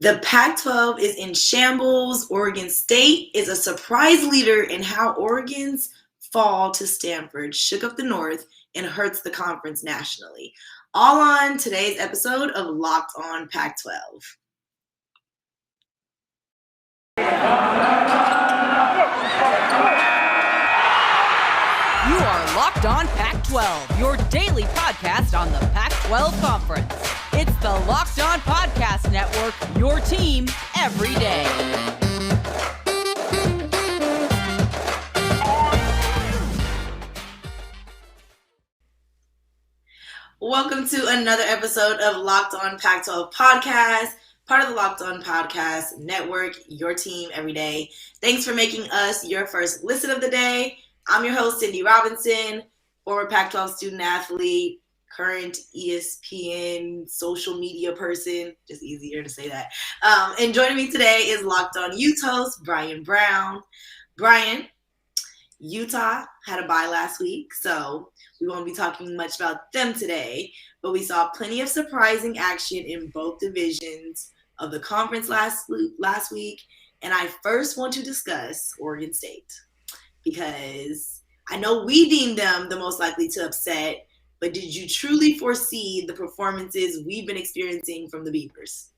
The Pac-12 is in shambles. Oregon State is a surprise leader in how Oregon's fall to Stanford shook up the North and hurts the conference nationally. All on today's episode of Locked On Pac-12. You are Locked On Pac-12, your daily podcast on the Pac-12 Conference. It's the Locked On Podcast Network, your team every day. Welcome to another episode of Locked On Pac-12 Podcast, part of the Locked On Podcast Network, your team every day. Thanks for making us your first listen of the day. I'm your host, Cindy Robinson, former Pac-12 student athlete, current ESPN social media person, just easier to say that. And joining me today is Locked On Utes host, Bryan Brown. Bryan, Utah had a bye last week, so we won't be talking much about them today, but we saw plenty of surprising action in both divisions of the conference last week, and I first want to discuss Oregon State, because I know we deemed them the most likely to upset, but did you truly foresee the performances we've been experiencing from the Beavers?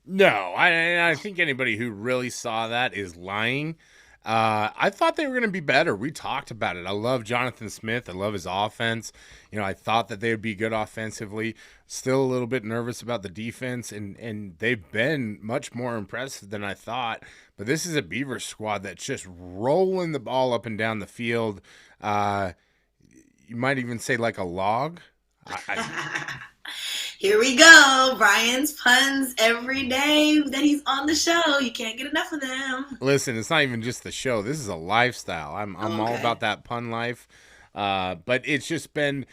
No, I think anybody who really saw that is lying. I thought they were going to be better. We talked about it. I love Jonathan Smith. I love his offense. I thought that they would be good offensively. Still a little bit nervous about the defense, and they've been much more impressive than I thought. But this is a Beavers squad that's just rolling the ball up and down the field. You might even say like a log. Here we go. Bryan's puns every day that he's on the show. You can't get enough of them. Listen, it's not even just the show. This is a lifestyle. I'm all about that pun life. But it's just been,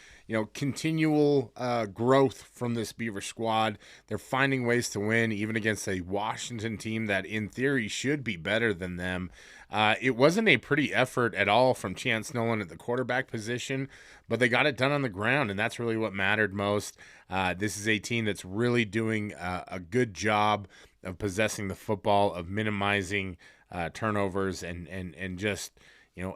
continual growth from this Beaver squad. They're finding ways to win, even against a Washington team that, in theory, should be better than them. It wasn't a pretty effort at all from Chance Nolan at the quarterback position, but they got it done on the ground, and that's really what mattered most. This is a team that's really doing a good job of possessing the football, of minimizing turnovers, and just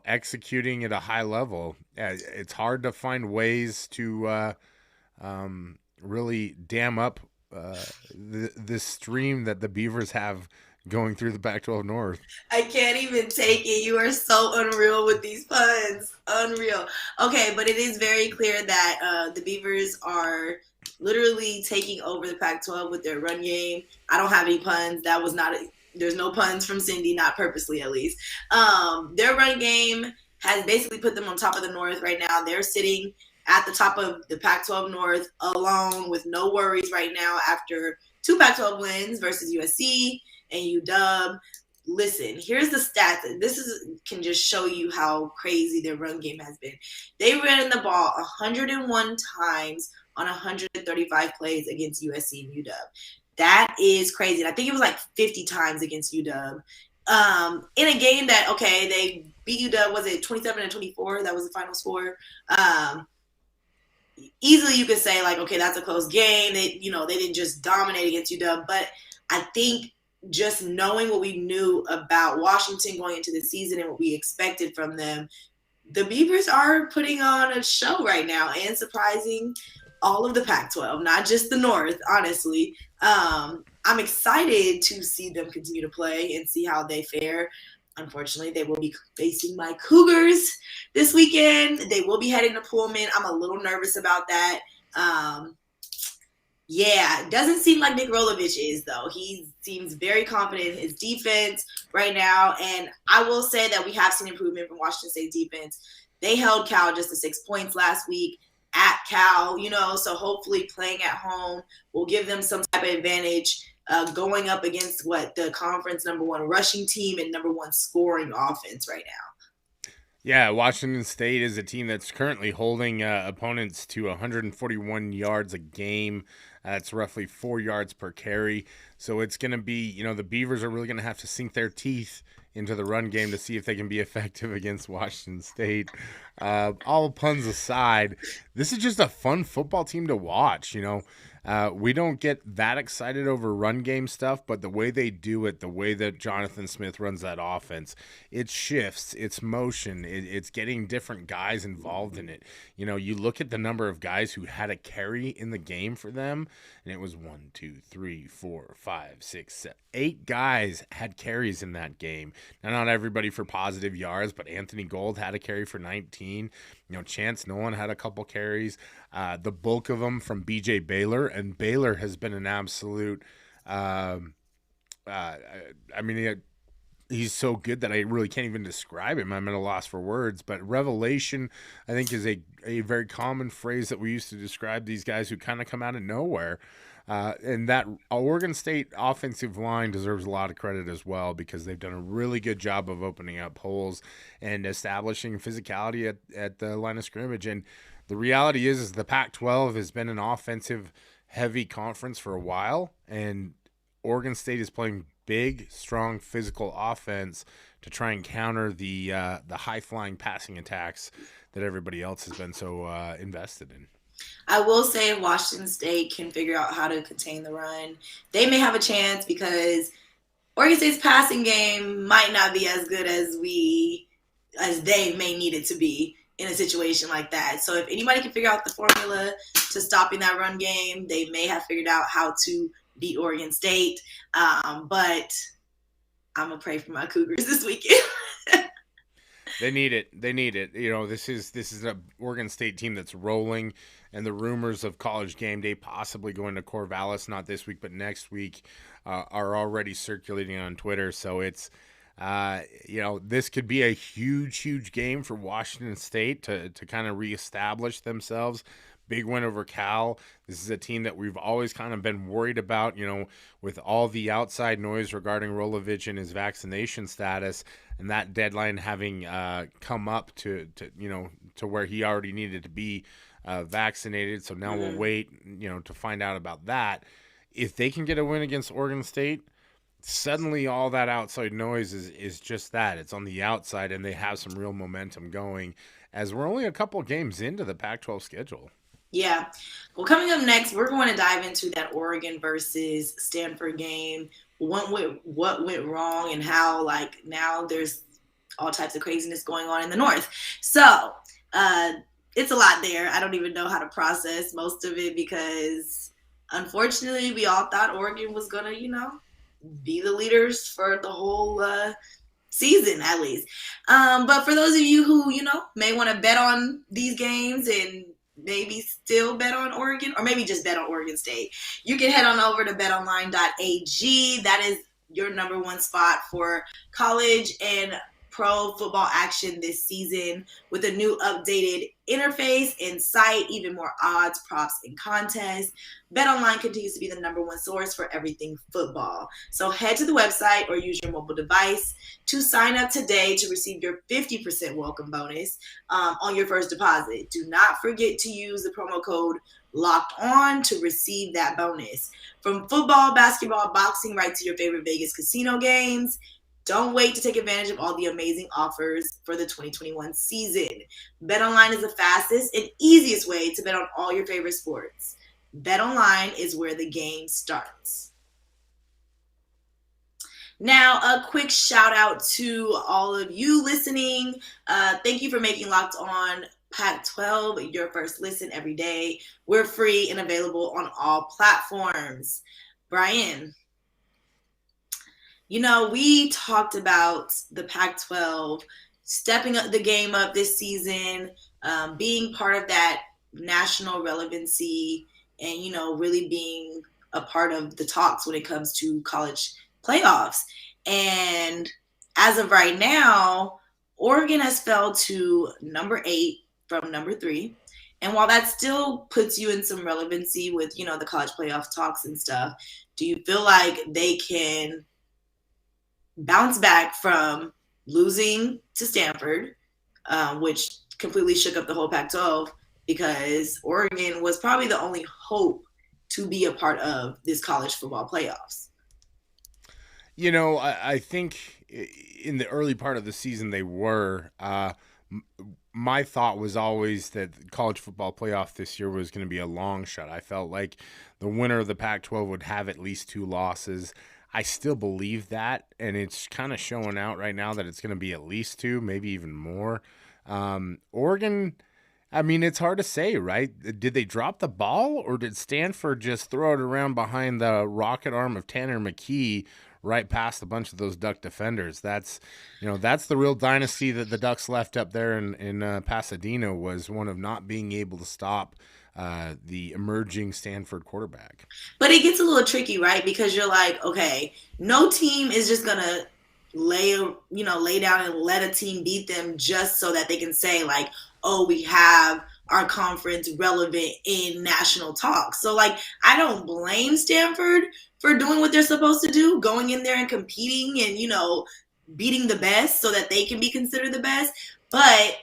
executing at a high level. It's hard to find ways to really dam up this stream that the Beavers have going through the Pac-12 North. I can't even take it. You are so unreal with these puns. Unreal. Okay, but it is very clear that the Beavers are literally taking over the Pac-12 with their run game. I don't have any puns. That was not there's no puns from Cindy, not purposely at least. Their run game has basically put them on top of the North right now. They're sitting at the top of the Pac-12 North alone with no worries right now after 2 Pac-12 wins versus USC and UW. Listen, here's the stats. Can just show you how crazy their run game has been. They ran the ball 101 times on 135 plays against USC and UW. That is crazy. And I think it was like 50 times against UW. In a game that, okay, they beat UW, was it 27-24? That was the final score. Easily you could say, like, okay, that's a close game. They didn't just dominate against UW. But I think just knowing what we knew about Washington going into the season and what we expected from them, the Beavers are putting on a show right now and surprising all of the Pac-12, not just the North, honestly. I'm excited to see them continue to play and see how they fare. Unfortunately, they will be facing my Cougars this weekend. They will be heading to Pullman. I'm a little nervous about that. Yeah, doesn't seem like Nick Rolovich is, though. He seems very confident in his defense right now. And I will say that we have seen improvement from Washington State defense. They held Cal just to 6 points last week at Cal, so hopefully playing at home will give them some type of advantage going up against the conference #1 rushing team and #1 scoring offense right now. Yeah, Washington State is a team that's currently holding opponents to 141 yards a game. That's roughly 4 yards per carry. So it's going to be, the Beavers are really going to have to sink their teeth into the run game to see if they can be effective against Washington State. All puns aside, this is just a fun football team to watch. We don't get that excited over run game stuff, but the way they do it, the way that Jonathan Smith runs that offense, it shifts, it's motion, it's getting different guys involved in it. You know, you look at the number of guys who had a carry in the game for them, and it was 1, 2, 3, 4, 5, 6, 7, 8 guys had carries in that game. Now, not everybody for positive yards, but Anthony Gold had a carry for 19. You know, Chance Nolan had a couple carries. The bulk of them from B.J. Baylor, and Baylor has been an absolute. He's so good that I really can't even describe him. I'm at a loss for words. But revelation, I think, is a very common phrase that we used to describe these guys who kind of come out of nowhere. And that Oregon State offensive line deserves a lot of credit as well, because they've done a really good job of opening up holes and establishing physicality at the line of scrimmage. And the reality is the Pac-12 has been an offensive-heavy conference for a while, and Oregon State is playing big, strong, physical offense to try and counter the high-flying passing attacks that everybody else has been so invested in. I will say if Washington State can figure out how to contain the run, they may have a chance, because Oregon State's passing game might not be as good as they may need it to be in a situation like that. So if anybody can figure out the formula to stopping that run game, they may have figured out how to beat Oregon State. But I'm going to pray for my Cougars this weekend. They need it. You know, this is an Oregon State team that's rolling, and the rumors of College Game Day possibly going to Corvallis, not this week but next week, are already circulating on Twitter. So it's, this could be a huge game for Washington State to kind of reestablish themselves. Big win over Cal. This is a team that we've always kind of been worried about, you know, with all the outside noise regarding Rolovich and his vaccination status, and that deadline having come up to where he already needed to be vaccinated. So now we'll wait, to find out about that. If they can get a win against Oregon State, suddenly all that outside noise is just that. It's on the outside, and they have some real momentum going, as we're only a couple games into the Pac-12 schedule. Yeah. Well, coming up next, we're going to dive into that Oregon versus Stanford game. What went wrong, and how, now there's all types of craziness going on in the North. So it's a lot there. I don't even know how to process most of it, because unfortunately we all thought Oregon was going to, be the leaders for the whole season, at least. But for those of you who, may want to bet on these games and maybe still bet on Oregon, or maybe just bet on Oregon State, you can head on over to BetOnline AG. That is your number one spot for college and pro football action this season, with a new updated interface and site, even more odds, props, and contests. BetOnline continues to be the number one source for everything football. So head to the website or use your mobile device to sign up today to receive your 50% welcome bonus on your first deposit. Do not forget to use the promo code Locked On to receive that bonus. From football, basketball, boxing, right to your favorite Vegas casino games, don't wait to take advantage of all the amazing offers for the 2021 season. BetOnline is the fastest and easiest way to bet on all your favorite sports. BetOnline is where the game starts. Now, a quick shout out to all of you listening. Thank you for making Locked On Pac-12 your first listen every day. We're free and available on all platforms. Bryan, we talked about the Pac-12 stepping up the game up this season, being part of that national relevancy, and, really being a part of the talks when it comes to college playoffs. And as of right now, Oregon has fell to number 8 from number 3. And while that still puts you in some relevancy with, the college playoff talks and stuff, do you feel like they can bounce back from losing to Stanford, which completely shook up the whole Pac-12, because Oregon was probably the only hope to be a part of this college football playoffs? I think in the early part of the season they were. my thought was always that college football playoff this year was going to be a long shot. I felt like the winner of the Pac-12 would have at least 2 losses. I still believe that, and it's kind of showing out right now that it's going to be at least 2, maybe even more. Oregon, I mean, it's hard to say, right? Did they drop the ball, or did Stanford just throw it around behind the rocket arm of Tanner McKee right past a bunch of those Duck defenders? That's the real dynasty that the Ducks left up there in Pasadena, was one of not being able to stop the emerging Stanford quarterback. But it gets a little tricky, right? Because you're like, okay, no team is just gonna lay down and let a team beat them just so that they can say like, oh, we have our conference relevant in national talk. So like, I don't blame Stanford for doing what they're supposed to do, going in there and competing and, beating the best so that they can be considered the best. But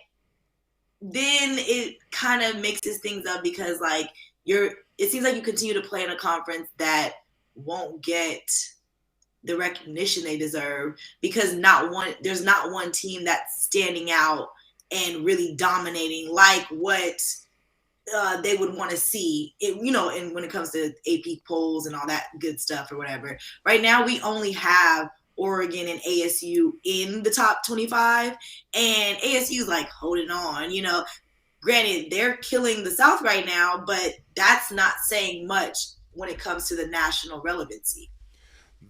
then it kind of mixes things up because like it seems like you continue to play in a conference that won't get the recognition they deserve because there's not one team that's standing out and really dominating like what they would want to see, and when it comes to AP polls and all that good stuff or whatever. Right now, we only have Oregon and ASU in the top 25, and ASU is like holding on. Granted, they're killing the South right now, but that's not saying much when it comes to the national relevancy.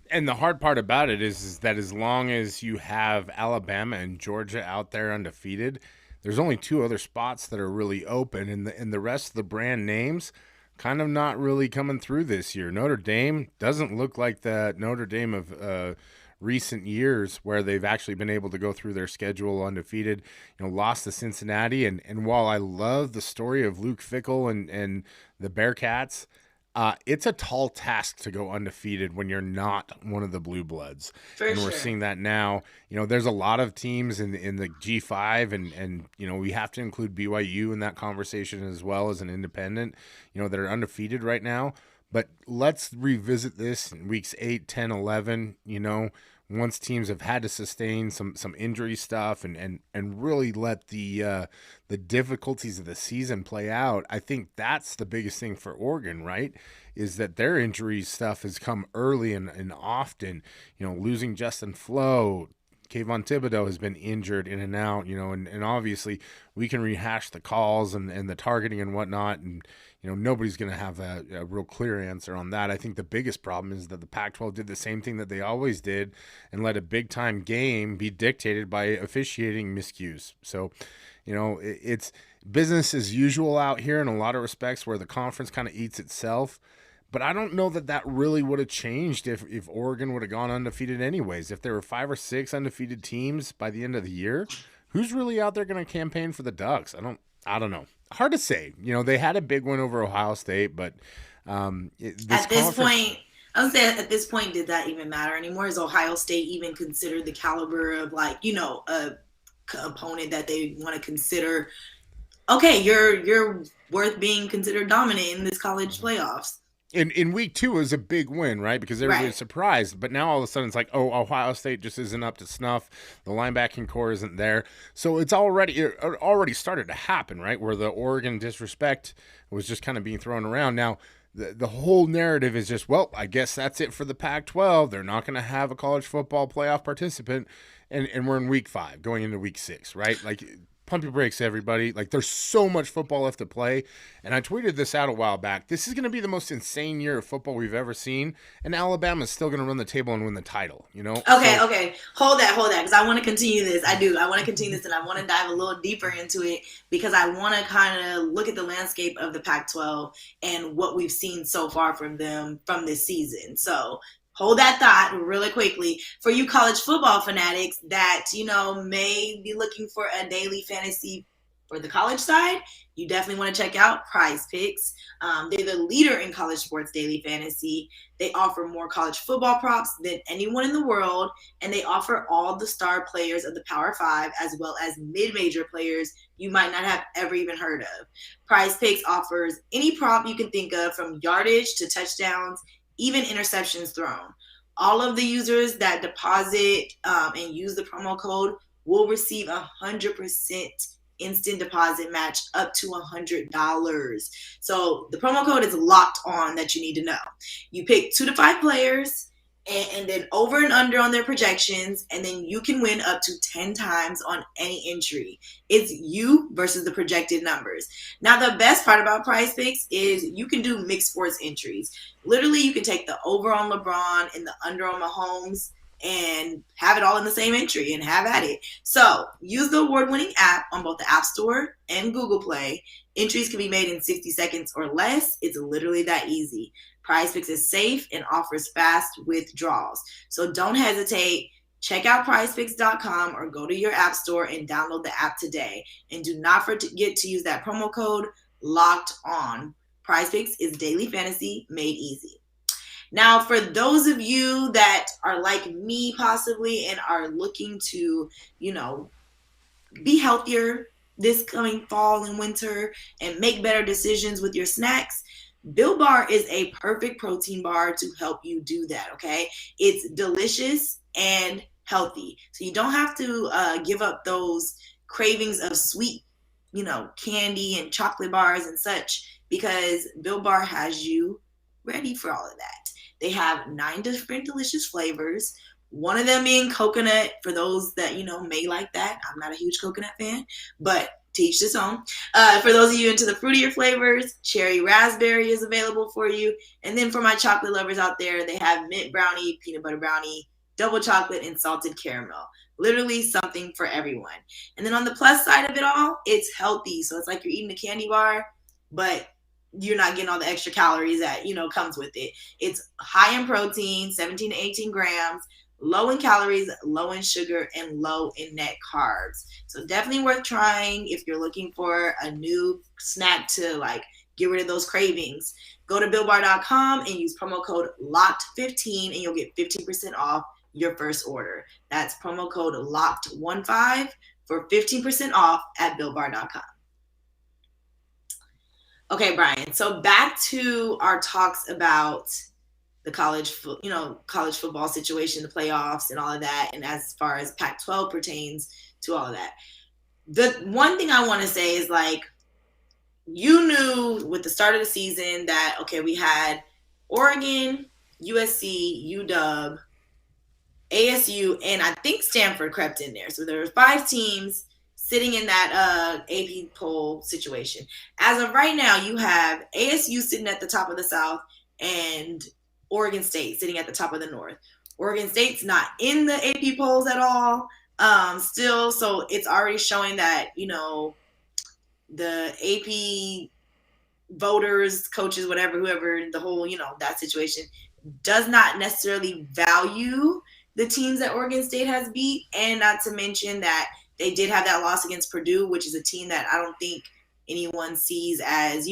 And the hard part about it is that as long as you have Alabama and Georgia out there undefeated, there's only 2 other spots that are really open, and the rest of the brand names kind of not really coming through this year. Notre Dame doesn't look like the Notre Dame of recent years where they've actually been able to go through their schedule undefeated. Lost to Cincinnati, and while I love the story of Luke Fickell and the Bearcats, it's a tall task to go undefeated when you're not one of the blue bloods. We're seeing that now. There's a lot of teams in the G5, and we have to include BYU in that conversation as well as an independent, that are undefeated right now. But let's revisit this in weeks 8, 10, 11, once teams have had to sustain some injury stuff and really let the difficulties of the season play out. I think that's the biggest thing for Oregon, right? Is that their injury stuff has come early and often, losing Justin Flo, Kayvon Thibodeau has been injured in and out, and obviously we can rehash the calls and the targeting and whatnot, and nobody's going to have a real clear answer on that. I think the biggest problem is that the Pac-12 did the same thing that they always did and let a big-time game be dictated by officiating miscues. So, it's business as usual out here in a lot of respects where the conference kind of eats itself. But I don't know that really would have changed if Oregon would have gone undefeated anyways. If there were 5 or 6 undefeated teams by the end of the year, who's really out there going to campaign for the Ducks? I don't know. Hard to say. They had a big win over Ohio State, but at this point, did that even matter anymore? Is Ohio State even considered the caliber of a opponent that they want to consider? Okay, you're worth being considered dominant in this college playoffs. In week 2 was a big win, right? Because everybody was surprised. But now all of a sudden it's like, oh, Ohio State just isn't up to snuff. The linebacking core isn't there. So it already started to happen, right? Where the Oregon disrespect was just kind of being thrown around. Now, the whole narrative is just, well, I guess that's it for the Pac-12. They're not going to have a college football playoff participant. And we're in week 5, going into week 6, right? Like, pump your brakes, everybody. Like, there's so much football left to play. And I tweeted this out a while back. This is going to be the most insane year of football we've ever seen. And Alabama's still going to run the table and win the title, Okay. Hold that. Because I want to continue this. I do. I want to continue this, and I want to dive a little deeper into it because I want to kind of look at the landscape of the Pac-12 and what we've seen so far from them from this season. So hold that thought really quickly. For you college football fanatics that, may be looking for a daily fantasy for the college side, you definitely want to check out Prize Picks. They're the leader in college sports daily fantasy. They offer more college football props than anyone in the world, and they offer all the star players of the Power 5 as well as mid-major players you might not have ever even heard of. Prize Picks offers any prop you can think of, from yardage to touchdowns, even interceptions thrown. All of the users that deposit and use the promo code will receive 100% instant deposit match up to $100. So the promo code is locked on that you need to know. You pick 2 to 5 players and then over and under on their projections, and then you can win up to 10 times on any entry. It's you versus the projected numbers. Now, the best part about Prize Picks is you can do mixed sports entries. Literally, you can take the over on LeBron and the under on Mahomes and have it all in the same entry and have at it. So use the award-winning app on both the App Store and Google Play. Entries can be made in 60 seconds or less. It's literally that easy. PrizePicks is safe and offers fast withdrawals. So don't hesitate. Check out prizepicks.com or go to your app store and download the app today. And do not forget to use that promo code locked on. PrizePicks is daily fantasy made easy. Now, for those of you that are like me possibly and are looking to, be healthier this coming fall and winter and make better decisions with your snacks, Built Bar is a perfect protein bar to help you do that, okay? It's delicious and healthy. So you don't have to give up those cravings of sweet, candy and chocolate bars and such, because Built Bar has you ready for all of that. They have 9 different delicious flavors. One of them being coconut, for those that, may like that. I'm not a huge coconut fan, but to each his own. For those of you into the fruitier flavors, cherry raspberry is available for you. And then for my chocolate lovers out there, they have mint brownie, peanut butter brownie, double chocolate, and salted caramel. Literally something for everyone. And then on the plus side of it all, it's healthy. So it's like you're eating a candy bar, but you're not getting all the extra calories that, comes with it. It's high in protein, 17 to 18 grams, low in calories, low in sugar, and low in net carbs. So definitely worth trying if you're looking for a new snack to get rid of those cravings. Go to BuiltBar.com and use promo code LOCKED15 and you'll get 15% off your first order. That's promo code LOCKED15 for 15% off at BuiltBar.com. Okay, Brian. So back to our talks about the college football situation, the playoffs and all of that. And as far as Pac-12 pertains to all of that, the one thing I want to say is you knew with the start of the season that, okay, we had Oregon, USC, UW, ASU, and I think Stanford crept in there. So there were 5 teams sitting in that AP poll situation. As of right now, you have ASU sitting at the top of the South and Oregon State sitting at the top of the North. Oregon State's not in the AP polls at all still, so it's already showing that, the AP voters, coaches, whoever, the whole, that situation does not necessarily value the teams that Oregon State has beat, and not to mention that they did have that loss against Purdue, which is a team that I don't think anyone sees as,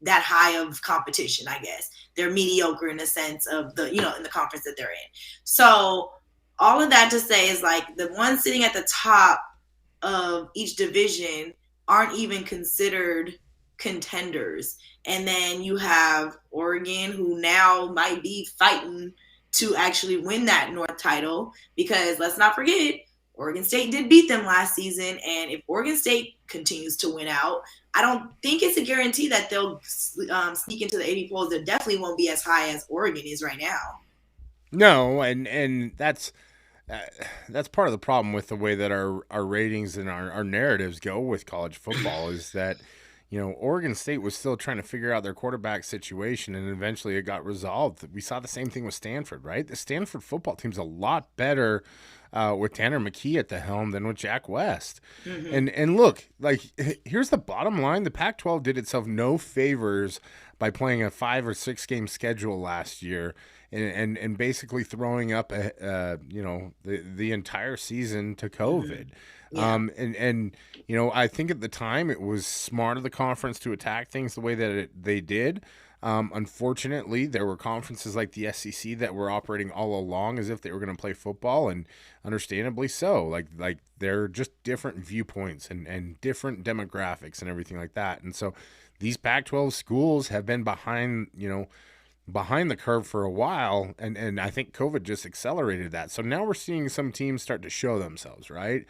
that high of competition, I guess. They're mediocre in the sense of the, in the conference that they're in. So all of that to say is the ones sitting at the top of each division aren't even considered contenders. And then you have Oregon, who now might be fighting to actually win that North title, because let's not forget, Oregon State did beat them last season, and if Oregon State continues to win out, I don't think it's a guarantee that they'll sneak into the 80 polls. They definitely won't be as high as Oregon is right now. No, and that's part of the problem with the way that our ratings and our narratives go with college football is that, Oregon State was still trying to figure out their quarterback situation, and eventually it got resolved. We saw the same thing with Stanford, right? The Stanford football team's a lot better with Tanner McKee at the helm than with Jack West. Mm-hmm. And look, here's the bottom line. The Pac-12 did itself no favors by playing a 5 or 6 game schedule last year and basically throwing up the entire season to COVID. Mm-hmm. Yeah. I think at the time it was smart of the conference to attack things the way that they did. Unfortunately, there were conferences like the SEC that were operating all along as if they were going to play football, and understandably so. Like they're just different viewpoints and different demographics and everything like that. And so these Pac-12 schools have been behind, behind the curve for a while, and I think COVID just accelerated that. So now we're seeing some teams start to show themselves, right?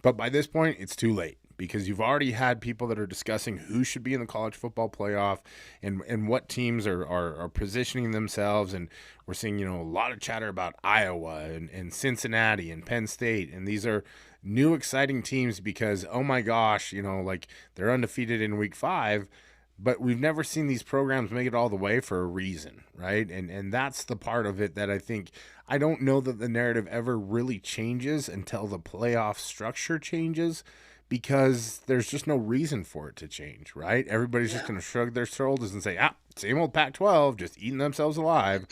But by this point, it's too late because you've already had people that are discussing who should be in the college football playoff and what teams are positioning themselves. And we're seeing, a lot of chatter about Iowa and Cincinnati and Penn State. And these are new exciting teams because, oh my gosh, like they're undefeated in week 5. But we've never seen these programs make it all the way for a reason, right? And that's the part of it that I don't know that the narrative ever really changes until the playoff structure changes, because there's just no reason for it to change, right? Everybody's just going to shrug their shoulders and say, same old Pac-12, just eating themselves alive.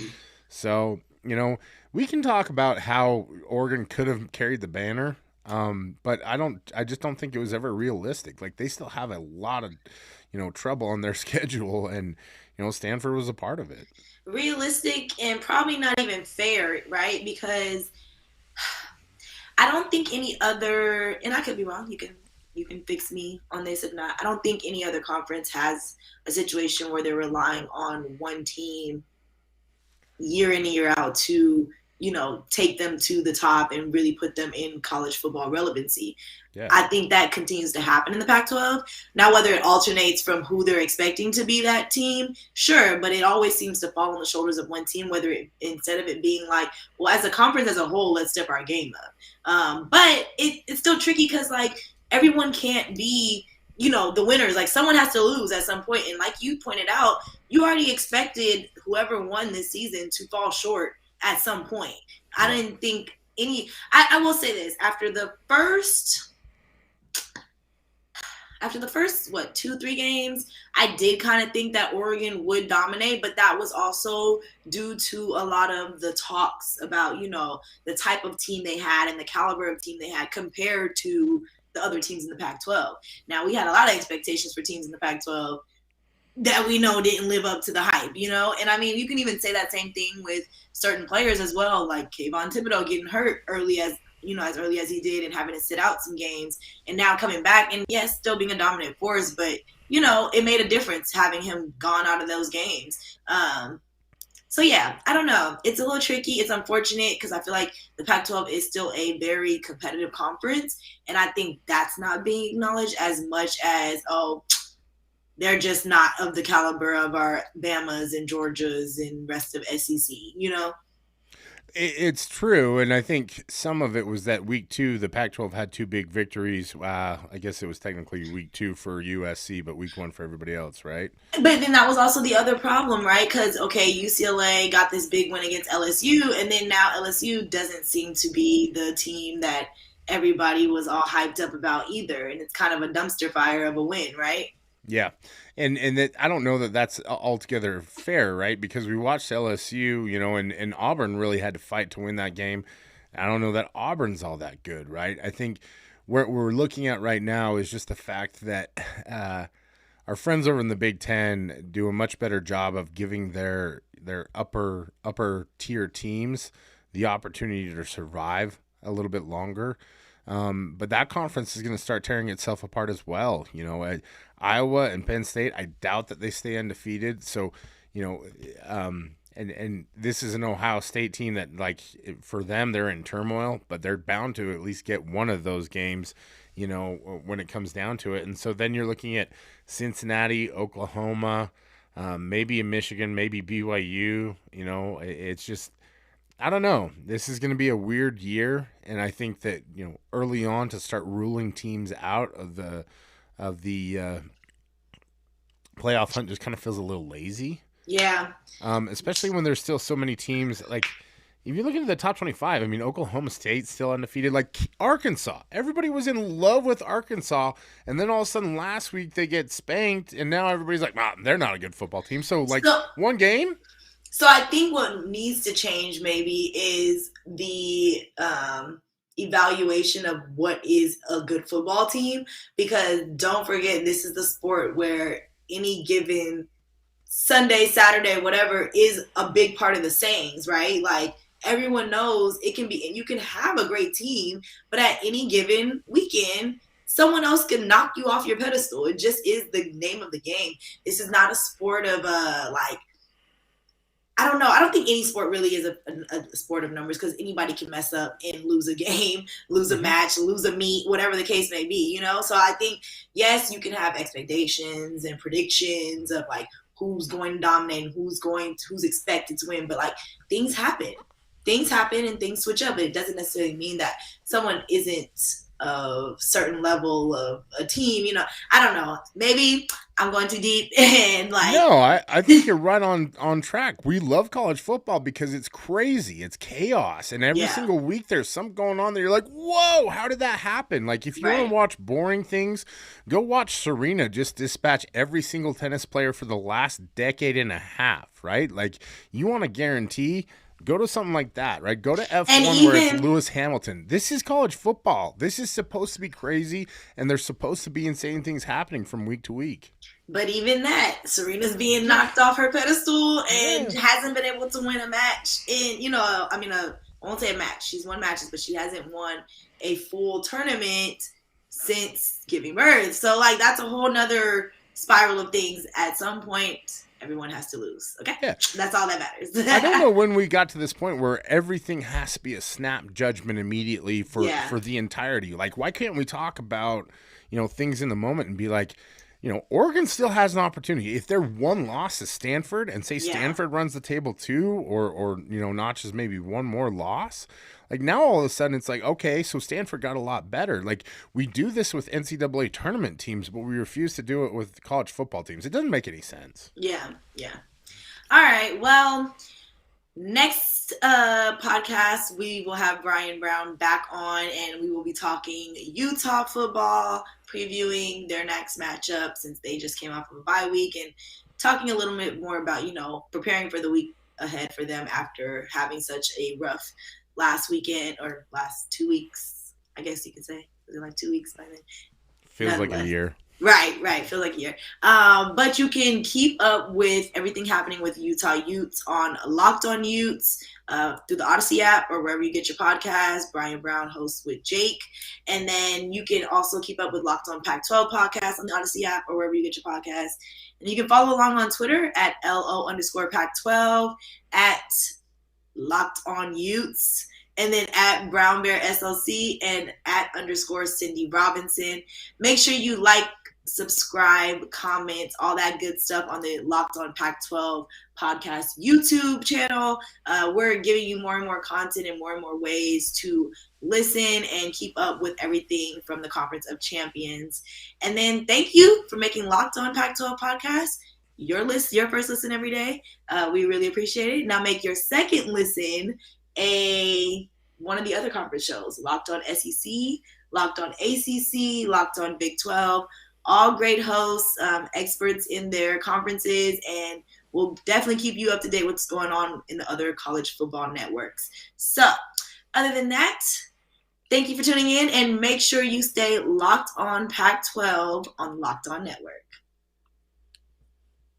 So, we can talk about how Oregon could have carried the banner, but I just don't think it was ever realistic. Like, they still have a lot of trouble on their schedule, and Stanford was a part of it. Realistic and probably not even fair, right? Because I don't think any other, and I could be wrong, you can fix me on this if not, I don't think any other conference has a situation where they're relying on one team year in and year out to take them to the top and really put them in college football relevancy. Yeah. I think that continues to happen in the Pac-12. Now, whether it alternates from who they're expecting to be that team, sure, but it always seems to fall on the shoulders of one team, instead of it being like, well, as a conference as a whole, let's step our game up. But it's still tricky because, like, everyone can't be, the winners. Like, someone has to lose at some point. And like you pointed out, you already expected whoever won this season to fall short at some point. I didn't think I will say this, after the first 2-3 games, I did kind of think that Oregon would dominate, but that was also due to a lot of the talks about, the type of team they had and the caliber of team they had compared to the other teams in the Pac-12. Now, we had a lot of expectations for teams in the Pac-12 that we know didn't live up to the hype, And I mean, you can even say that same thing with certain players as well, like Kayvon Thibodeau getting hurt as early as he did and having to sit out some games and now coming back and yes, still being a dominant force, but it made a difference having him gone out of those games. So yeah, I don't know. It's a little tricky. It's unfortunate because I feel like the Pac-12 is still a very competitive conference. And I think that's not being acknowledged as much as, they're just not of the caliber of our Bamas and Georgias and rest of SEC, It's true, and I think some of it was that week 2, the Pac-12 had 2 big victories. I guess it was technically week 2 for USC, but week 1 for everybody else, right? But then that was also the other problem, right? Because, UCLA got this big win against LSU, and then now LSU doesn't seem to be the team that everybody was all hyped up about either, and it's kind of a dumpster fire of a win, right? Yeah, and that I don't know that that's altogether fair, right? Because we watched LSU, and Auburn really had to fight to win that game. I don't know that Auburn's all that good, right? I think what we're looking at right now is just the fact that our friends over in the Big Ten do a much better job of giving their upper tier teams the opportunity to survive a little bit longer. But that conference is going to start tearing itself apart as well. Iowa and Penn State, I doubt that they stay undefeated. So, and this is an Ohio State team that, like, for them, they're in turmoil, but they're bound to at least get one of those games, when it comes down to it. And so then you're looking at Cincinnati, Oklahoma, maybe in Michigan, maybe BYU. It's just, I don't know. This is going to be a weird year, and I think that early on to start ruling teams out of the playoff hunt just kind of feels a little lazy. Yeah. Especially when there's still so many teams. Like, if you look into the top 25, I mean, Oklahoma State's still undefeated. Like, Arkansas, everybody was in love with Arkansas, and then all of a sudden last week they get spanked, and now everybody's like, they're not a good football team. So, one game. So I think what needs to change maybe is the evaluation of what is a good football team, because don't forget, this is the sport where any given Sunday, Saturday, whatever is a big part of the sayings, right? Like, everyone knows it can be, and you can have a great team, but at any given weekend, someone else can knock you off your pedestal. It just is the name of the game. This is not a sport of I don't know. I don't think any sport really is a sport of numbers because anybody can mess up and lose a game, lose a match, lose a meet, whatever the case may be, So I think, yes, you can have expectations and predictions of like who's going to dominate, who's expected to win, but like things happen. Things happen and things switch up. It doesn't necessarily mean that someone isn't a certain level of a team, I don't know. Maybe I'm going too deep and like. No, I think you're right on track. We love college football because it's crazy. It's chaos. And every single week there's something going on that you're like, whoa, how did that happen? Like if you want to watch boring things, go watch Serena just dispatch every single tennis player for the last decade and a half, right? Like you want to guarantee. Go to something like that, right? Go to F1 where it's Lewis Hamilton. This is college football. This is supposed to be crazy, and there's supposed to be insane things happening from week to week. But even that, Serena's being knocked off her pedestal and hasn't been able to win a match. And, I won't say a match. She's won matches, but she hasn't won a full tournament since giving birth. So, like, that's a whole nother spiral of things. At some point, everyone has to lose. Okay? Yeah. That's all that matters. I don't know when we got to this point where everything has to be a snap judgment immediately for the entirety. Like, why can't we talk about, things in the moment and be like, Oregon still has an opportunity. If they're one loss to Stanford and say Stanford runs the table too, or notches maybe one more loss, like now all of a sudden it's like, okay, so Stanford got a lot better. Like we do this with NCAA tournament teams, but we refuse to do it with college football teams. It doesn't make any sense. Yeah. All right. Well, next podcast, we will have Bryan Brown back on, and we will be talking Utah football, previewing their next matchup since they just came off of a bye week, and talking a little bit more about, preparing for the week ahead for them after having such a rough last weekend or last 2 weeks, I guess you could say. Was it like 2 weeks by then? Feels like a year. Right. Feels like a year. But you can keep up with everything happening with Utah Utes on Locked On Utes through the Odyssey app or wherever you get your podcast. Bryan Brown hosts with Jake. And then you can also keep up with Locked On Pac-12 podcast on the Odyssey app or wherever you get your podcast. And you can follow along on Twitter at LO_Pac-12, at Locked On Utes, and then at Brown Bear SLC and at _Cindy Robinson. Make sure you like, subscribe, comment, all that good stuff on the Locked On Pac-12 podcast YouTube channel. We're giving you more and more content and more ways to listen and keep up with everything from the Conference of Champions. And then thank you for making Locked On Pac-12 podcast your first listen every day. We really appreciate it. Now make your second listen one of the other conference shows, Locked On SEC, Locked On ACC, Locked On Big 12, all great hosts, experts in their conferences, and we'll definitely keep you up to date with what's going on in the other college football networks. So other than that, thank you for tuning in, and make sure you stay locked on Pac-12 on Locked On Network.